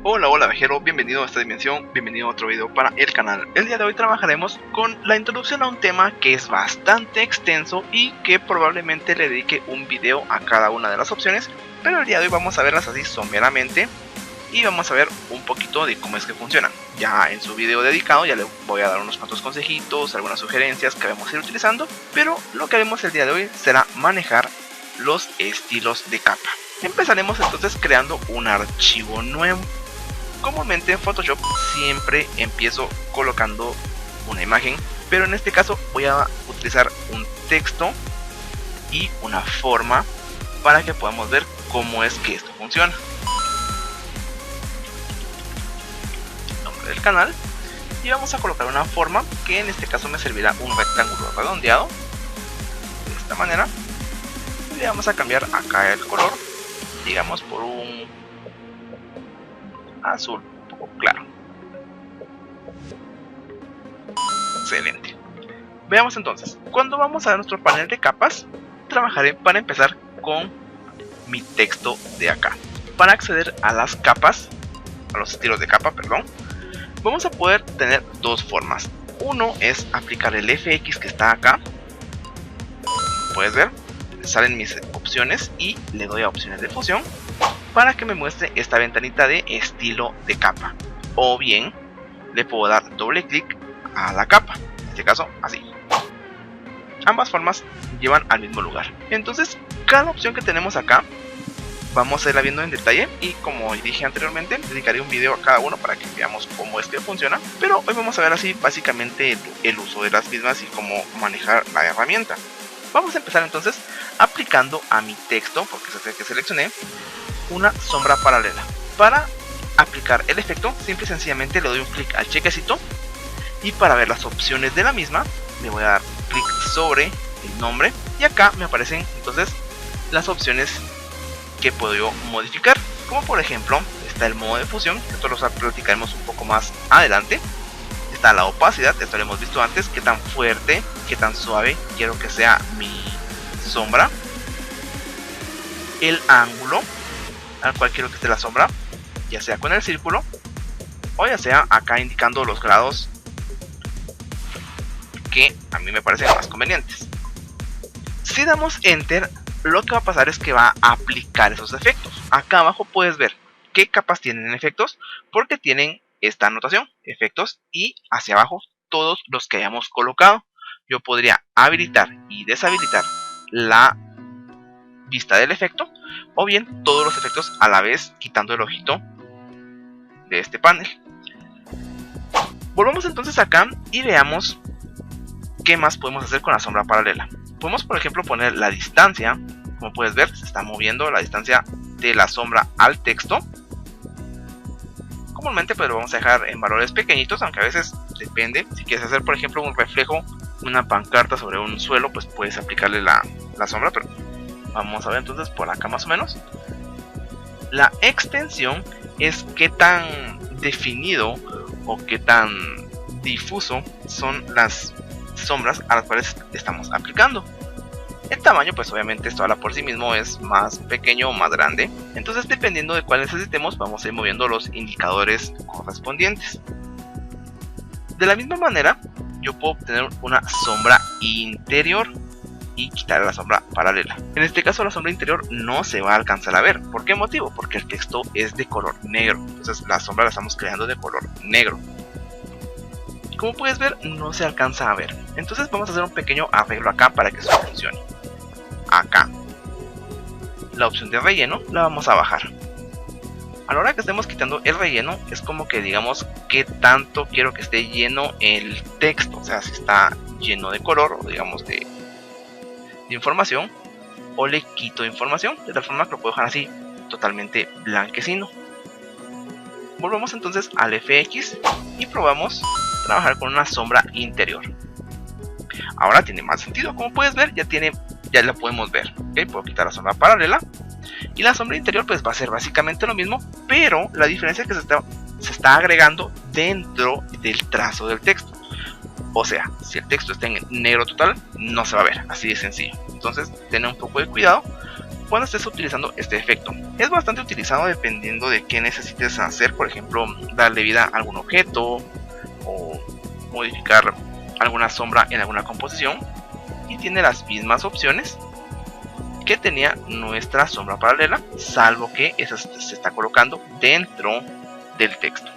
Hola, hola viajero, bienvenido a esta dimensión, bienvenido a otro video para el canal. El día de hoy trabajaremos con la introducción a un tema que es bastante extenso y que probablemente le dedique un video a cada una de las opciones, pero el día de hoy vamos a verlas así someramente y vamos a ver un poquito de cómo es que funcionan. Ya en su video dedicado ya le voy a dar unos cuantos consejitos, algunas sugerencias que vamos a ir utilizando, pero lo que haremos el día de hoy será manejar los estilos de capa. Empezaremos entonces creando un archivo nuevo. Comúnmente en Photoshop siempre empiezo colocando una imagen, pero en este caso voy a utilizar un texto y una forma para que podamos ver cómo es que esto funciona. Nombre del canal, y vamos a colocar una forma que en este caso me servirá un rectángulo redondeado de esta manera. Le vamos a cambiar acá el color, digamos por un azul un poco claro. Excelente. Veamos entonces, cuando vamos a nuestro panel de capas, trabajaré para empezar con mi texto de acá. Para acceder a las capas, a los estilos de capa, perdón, vamos a poder tener dos formas. Uno es aplicar el FX que está acá. Puedes ver, salen mis opciones y le doy a opciones de fusión para que me muestre esta ventanita de estilo de capa, o bien le puedo dar doble clic a la capa, en este caso así. Ambas formas llevan al mismo lugar. Entonces cada opción que tenemos acá vamos a irla viendo en detalle, y como dije anteriormente, dedicaré un video a cada uno para que veamos cómo es que funciona, pero hoy vamos a ver así básicamente el uso de las mismas y cómo manejar la herramienta. Vamos a empezar entonces aplicando a mi texto, porque es el que seleccioné, una sombra paralela. Para aplicar el efecto, simple y sencillamente le doy un clic al chequecito, y para ver las opciones de la misma le voy a dar clic sobre el nombre, y acá me aparecen entonces las opciones que puedo yo modificar, como por ejemplo está el modo de fusión, que esto lo platicaremos un poco más adelante. Está la opacidad, esto lo hemos visto antes, qué tan fuerte, qué tan suave quiero que sea mi sombra. El ángulo al cual quiero que esté la sombra, ya sea con el círculo o ya sea acá indicando los grados que a mí me parecen más convenientes. Si damos enter, lo que va a pasar es que va a aplicar esos efectos. Acá abajo puedes ver qué capas tienen efectos, porque tienen esta anotación, efectos, y hacia abajo todos los que hayamos colocado. Yo podría habilitar y deshabilitar la vista del efecto, o bien todos los efectos a la vez, quitando el ojito de este panel. Volvamos entonces acá y veamos qué más podemos hacer con la sombra paralela. Podemos por ejemplo poner la distancia. Como puedes ver, se está moviendo la distancia de la sombra al texto. Comúnmente pues lo vamos a dejar en valores pequeñitos, aunque a veces depende. Si quieres hacer por ejemplo un reflejo, una pancarta sobre un suelo, pues puedes aplicarle la sombra, pero vamos a ver entonces por acá más o menos. La extensión es qué tan definido o qué tan difuso son las sombras a las cuales estamos aplicando. El tamaño pues obviamente esto habla por sí mismo, es más pequeño o más grande. Entonces dependiendo de cuál necesitemos vamos a ir moviendo los indicadores correspondientes. De la misma manera yo puedo obtener una sombra interior y quitar la sombra paralela. En este caso la sombra interior no se va a alcanzar a ver. ¿Por qué motivo? Porque el texto es de color negro. Entonces la sombra la estamos creando de color negro. Como puedes ver no se alcanza a ver. Entonces vamos a hacer un pequeño arreglo acá para que eso funcione. Acá la opción de relleno la vamos a bajar. A la hora que estemos quitando el relleno es como que digamos qué tanto quiero que esté lleno el texto. O sea, si está lleno de color o digamos de información, o le quito información, de tal forma que lo puedo dejar así totalmente blanquecino. Volvamos entonces al FX y probamos trabajar con una sombra interior. Ahora tiene más sentido, como puedes ver ya la podemos ver. ¿Okay? Puedo quitar la sombra paralela y la sombra interior pues va a ser básicamente lo mismo, pero la diferencia es que se está agregando dentro del trazo del texto. O sea, si el texto está en negro total, no se va a ver, así de sencillo. Entonces, ten un poco de cuidado cuando estés utilizando este efecto. Es bastante utilizado dependiendo de qué necesites hacer, por ejemplo, darle vida a algún objeto o modificar alguna sombra en alguna composición, y tiene las mismas opciones que tenía nuestra sombra paralela, salvo que esa se está colocando dentro del texto.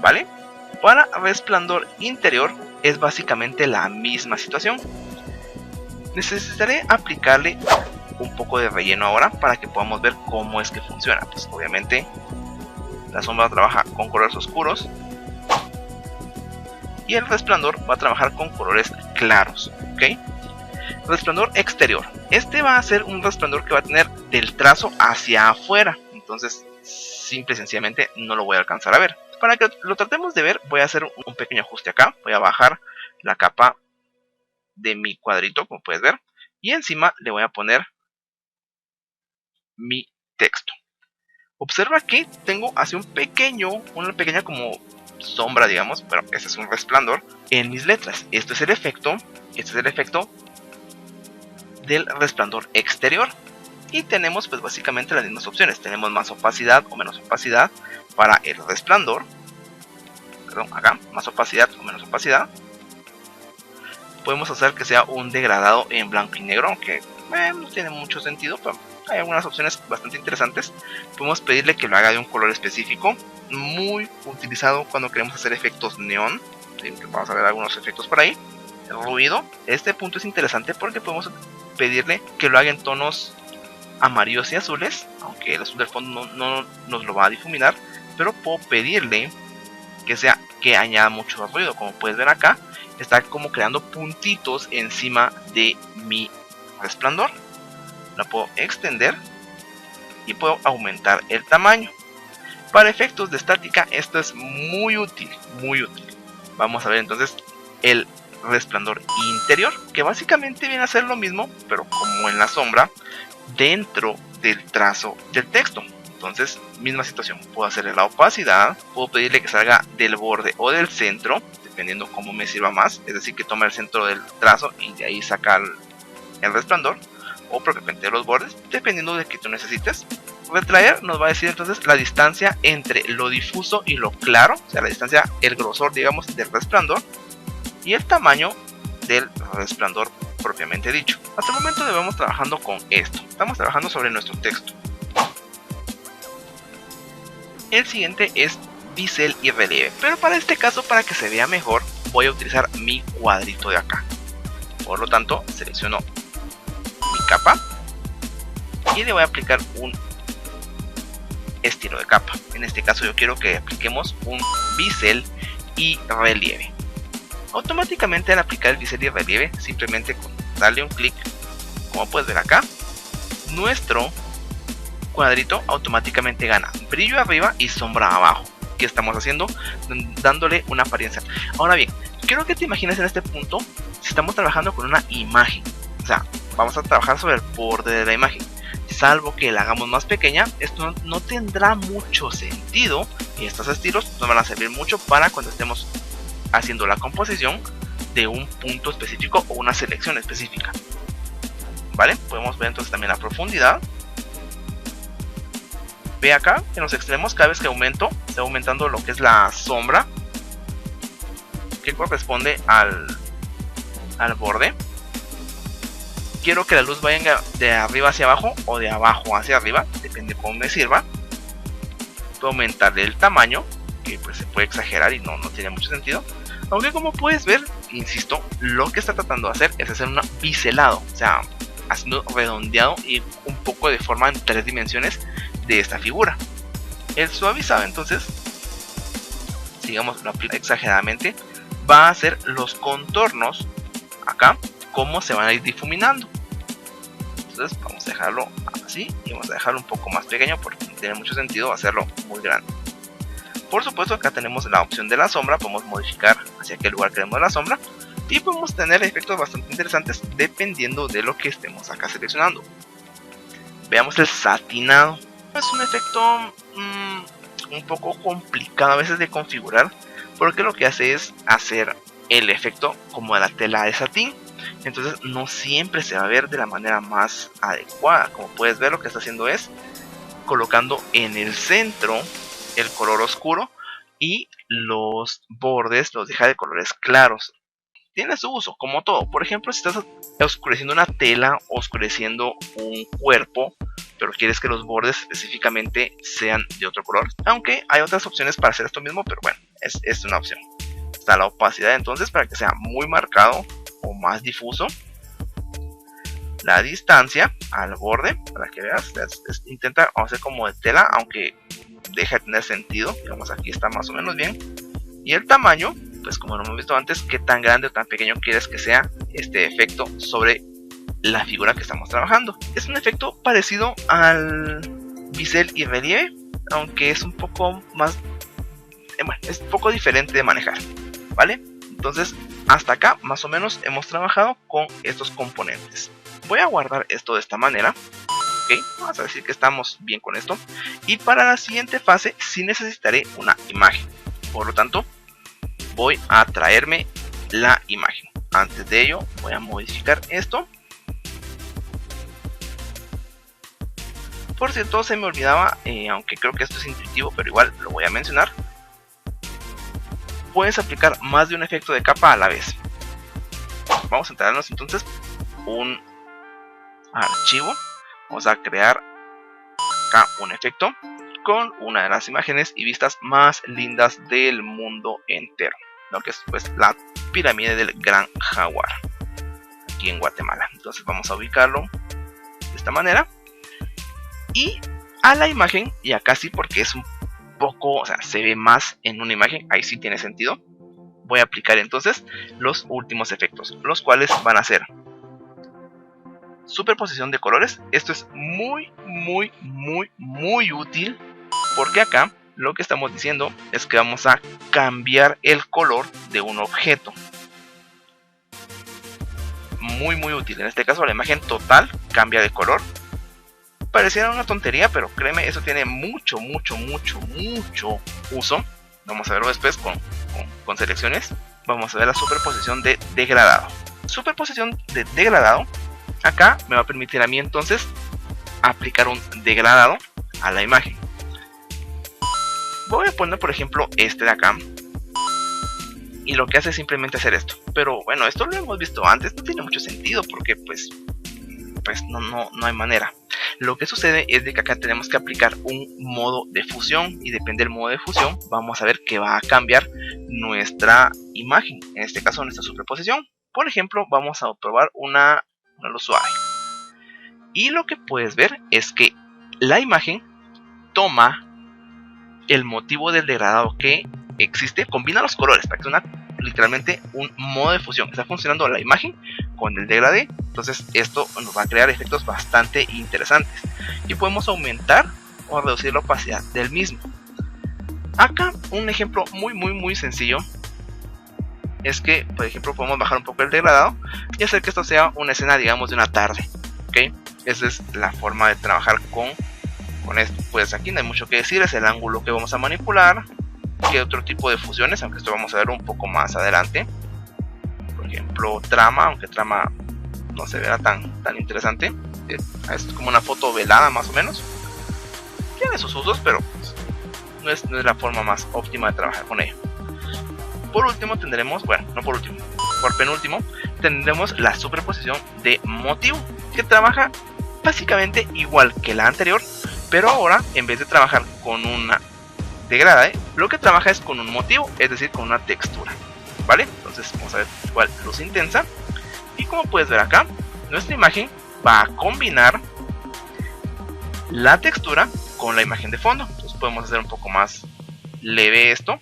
¿Vale? Para resplandor interior es básicamente la misma situación. Necesitaré aplicarle un poco de relleno ahora para que podamos ver cómo es que funciona. Pues obviamente la sombra trabaja con colores oscuros y el resplandor va a trabajar con colores claros, ¿ok? Resplandor exterior. Este va a ser un resplandor que va a tener del trazo hacia afuera, entonces simple y sencillamente no lo voy a alcanzar a ver. Para que lo tratemos de ver, voy a hacer un pequeño ajuste acá. Voy a bajar la capa de mi cuadrito, como puedes ver, y encima le voy a poner mi texto. Observa que tengo así una pequeña como sombra, digamos, pero ese es un resplandor en mis letras. Este es el efecto del resplandor exterior. Y tenemos pues básicamente las mismas opciones. Tenemos más opacidad o menos opacidad para el resplandor. Perdón, acá, más opacidad o menos opacidad. Podemos hacer que sea un degradado en blanco y negro, aunque no tiene mucho sentido, pero hay algunas opciones bastante interesantes. Podemos pedirle que lo haga de un color específico, muy utilizado cuando queremos hacer efectos neón. Vamos a ver algunos efectos por ahí. El ruido, este punto es interesante porque podemos pedirle que lo haga en tonos amarillos y azules, aunque el azul del fondo no nos lo va a difuminar, pero puedo pedirle que añada mucho ruido. Como puedes ver acá, está como creando puntitos encima de mi resplandor. La puedo extender y puedo aumentar el tamaño. Para efectos de estática esto es muy útil, muy útil. Vamos a ver entonces el resplandor interior, que básicamente viene a ser lo mismo, pero como en la sombra, dentro del trazo del texto. Entonces, misma situación, puedo hacerle la opacidad, puedo pedirle que salga del borde o del centro, dependiendo cómo me sirva más, es decir, que tome el centro del trazo y de ahí sacar el resplandor, o propiamente los bordes, dependiendo de que tú necesites. Retraer nos va a decir entonces la distancia entre lo difuso y lo claro, o sea, la distancia, el grosor, digamos, del resplandor, y el tamaño del resplandor propiamente dicho. Hasta el momento debemos trabajando con esto. Estamos trabajando sobre nuestro texto. El siguiente es bisel y relieve, pero para este caso, para que se vea mejor, voy a utilizar mi cuadrito de acá. Por lo tanto, selecciono mi capa y le voy a aplicar un estilo de capa. En este caso yo quiero que apliquemos un bisel y relieve. Automáticamente al aplicar el bisel y relieve, simplemente con darle un clic, como puedes ver acá, nuestro cuadrito automáticamente gana brillo arriba y sombra abajo. ¿Qué estamos haciendo? Dándole una apariencia. Ahora bien, quiero que te imagines en este punto, si estamos trabajando con una imagen, o sea, vamos a trabajar sobre el borde de la imagen. Salvo que la hagamos más pequeña, esto no tendrá mucho sentido, y estos estilos nos van a servir mucho para cuando estemos haciendo la composición de un punto específico o una selección específica. ¿Vale? Podemos ver entonces también la profundidad. Ve acá en los extremos, cada vez que aumento, está aumentando lo que es la sombra que corresponde al borde. Quiero que la luz vaya de arriba hacia abajo o de abajo hacia arriba, depende de cómo me sirva. Puedo aumentarle el tamaño, que pues se puede exagerar y no tiene mucho sentido. Aunque como puedes ver, insisto, lo que está tratando de hacer es hacer un biselado, o sea, haciendo redondeado y un poco de forma en 3 dimensiones de esta figura. El suavizado entonces, sigamos, lo aplica exageradamente, va a hacer los contornos acá, cómo se van a ir difuminando. Entonces vamos a dejarlo así y vamos a dejarlo un poco más pequeño porque no tiene mucho sentido hacerlo muy grande. Por supuesto, acá tenemos la opción de la sombra, podemos modificar hacia qué lugar queremos la sombra y podemos tener efectos bastante interesantes dependiendo de lo que estemos acá seleccionando. Veamos el satinado. Es un efecto un poco complicado a veces de configurar, porque lo que hace es hacer el efecto como de la tela de satín, entonces no siempre se va a ver de la manera más adecuada. Como puedes ver, lo que está haciendo es colocando en el centro el color oscuro y los bordes los deja de colores claros. Tiene su uso, como todo. Por ejemplo, si estás oscureciendo una tela, oscureciendo un cuerpo, pero quieres que los bordes específicamente sean de otro color. Aunque hay otras opciones para hacer esto mismo, pero bueno, es una opción. Está la opacidad entonces para que sea muy marcado o más difuso. La distancia al borde, para que veas, intenta hacer como de tela, aunque deja de tener sentido. Digamos, aquí está más o menos bien. Y el tamaño, pues como lo hemos visto antes, qué tan grande o tan pequeño quieres que sea este efecto sobre la figura que estamos trabajando. Es un efecto parecido al bisel y relieve, aunque es un poco más, bueno, es un poco diferente de manejar, ¿vale? Entonces, hasta acá más o menos hemos trabajado con estos componentes. Voy a guardar esto de esta manera. Ok, vamos a decir que estamos bien con esto. Y para la siguiente fase sí necesitaré una imagen. Por lo tanto, voy a traerme la imagen. Antes de ello, voy a modificar esto. Por cierto, se me olvidaba, aunque creo que esto es intuitivo, pero igual lo voy a mencionar. Puedes aplicar más de un efecto de capa a la vez. Vamos a traernos entonces un archivo. Vamos a crear acá un efecto con una de las imágenes y vistas más lindas del mundo entero, lo que es pues la pirámide del Gran Jaguar aquí en Guatemala. Entonces vamos a ubicarlo de esta manera y a la imagen, y acá sí porque es un poco, o sea, se ve más en una imagen, ahí sí tiene sentido. Voy a aplicar entonces los últimos efectos, los cuales van a ser superposición de colores. Esto es muy útil, porque acá lo que estamos diciendo es que vamos a cambiar el color de un objeto. Muy útil. En este caso la imagen total cambia de color. Pareciera una tontería, pero créeme, eso tiene mucho uso. Vamos a verlo después con selecciones. Vamos a ver la superposición de degradado. Superposición de degradado. Acá me va a permitir a mí entonces aplicar un degradado a la imagen. Voy a poner por ejemplo este de acá. Y lo que hace es simplemente hacer esto. Pero bueno, esto lo hemos visto antes. No tiene mucho sentido porque pues no hay manera. Lo que sucede es de que acá tenemos que aplicar un modo de fusión. Y depende del modo de fusión, vamos a ver que va a cambiar nuestra imagen. En este caso nuestra superposición. Por ejemplo, vamos a probar una luz suave. Y lo que puedes ver es que la imagen toma el motivo del degradado que existe, combina los colores para que sea literalmente un modo de fusión. Está funcionando la imagen con el degradé. Entonces esto nos va a crear efectos bastante interesantes. Y podemos aumentar o reducir la opacidad del mismo. Acá un ejemplo muy sencillo es que, por ejemplo, podemos bajar un poco el degradado y hacer que esto sea una escena, digamos, de una tarde. ¿Ok? Esa es la forma de trabajar con esto. Pues aquí no hay mucho que decir, es el ángulo que vamos a manipular. Que otro tipo de fusiones, aunque esto vamos a ver un poco más adelante. Por ejemplo, trama, aunque trama no se verá tan interesante. Es como una foto velada más o menos. Tiene sus usos, pero no es la forma más óptima de trabajar con ella. Por último tendremos, bueno, no por último, por penúltimo, tendremos la superposición de motivo, que trabaja básicamente igual que la anterior, pero ahora en vez de trabajar con una degradada, lo que trabaja es con un motivo, es decir, con una textura, ¿vale? Entonces vamos a ver igual luz intensa, y como puedes ver acá, nuestra imagen va a combinar la textura con la imagen de fondo. Entonces podemos hacer un poco más leve esto.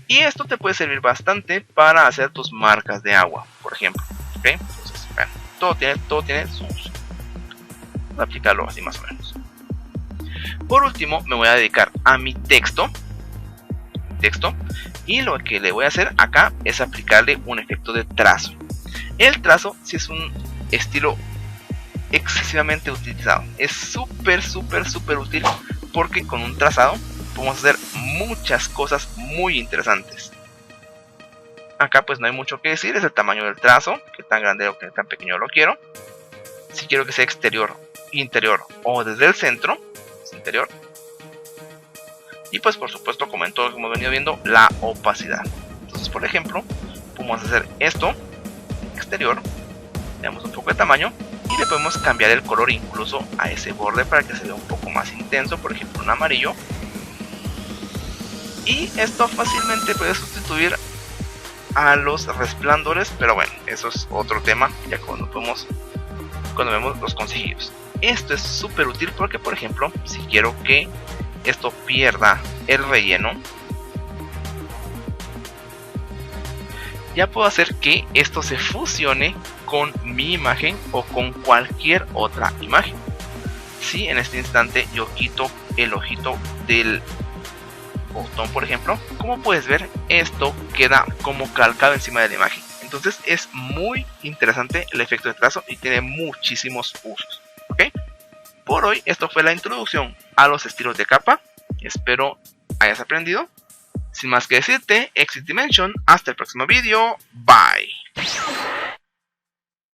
Y esto te puede servir bastante para hacer tus marcas de agua, por ejemplo. ¿Okay? Entonces, bueno, todo tiene su uso. Voy a aplicarlo así más o menos. Por último, me voy a dedicar a mi texto. Y lo que le voy a hacer acá es aplicarle un efecto de trazo. El trazo sí es un estilo excesivamente utilizado. Es súper útil porque con un trazado podemos hacer muchas cosas muy interesantes. Acá pues no hay mucho que decir, es el tamaño del trazo, que tan grande o que tan pequeño lo quiero. Si quiero que sea exterior, interior o desde el centro, es interior. Y pues por supuesto, como en todo lo que hemos venido viendo, la opacidad. Entonces por ejemplo, podemos hacer esto, exterior, le damos un poco de tamaño y le podemos cambiar el color incluso a ese borde para que se vea un poco más intenso, por ejemplo un amarillo. Y esto fácilmente puede sustituir a los resplandores, pero bueno, eso es otro tema, ya cuando vemos los conseguidos. Esto es súper útil porque, por ejemplo, si quiero que esto pierda el relleno, ya puedo hacer que esto se fusione con mi imagen o con cualquier otra imagen. Si en este instante yo quito el ojito del botón, por ejemplo, como puedes ver, esto queda como calcado encima de la imagen. Entonces es muy interesante el efecto de trazo y tiene muchísimos usos. ¿Ok? Por hoy esto fue la introducción a los estilos de capa. Espero hayas aprendido. Sin más que decirte, Exit Dimension, hasta el próximo vídeo. Bye.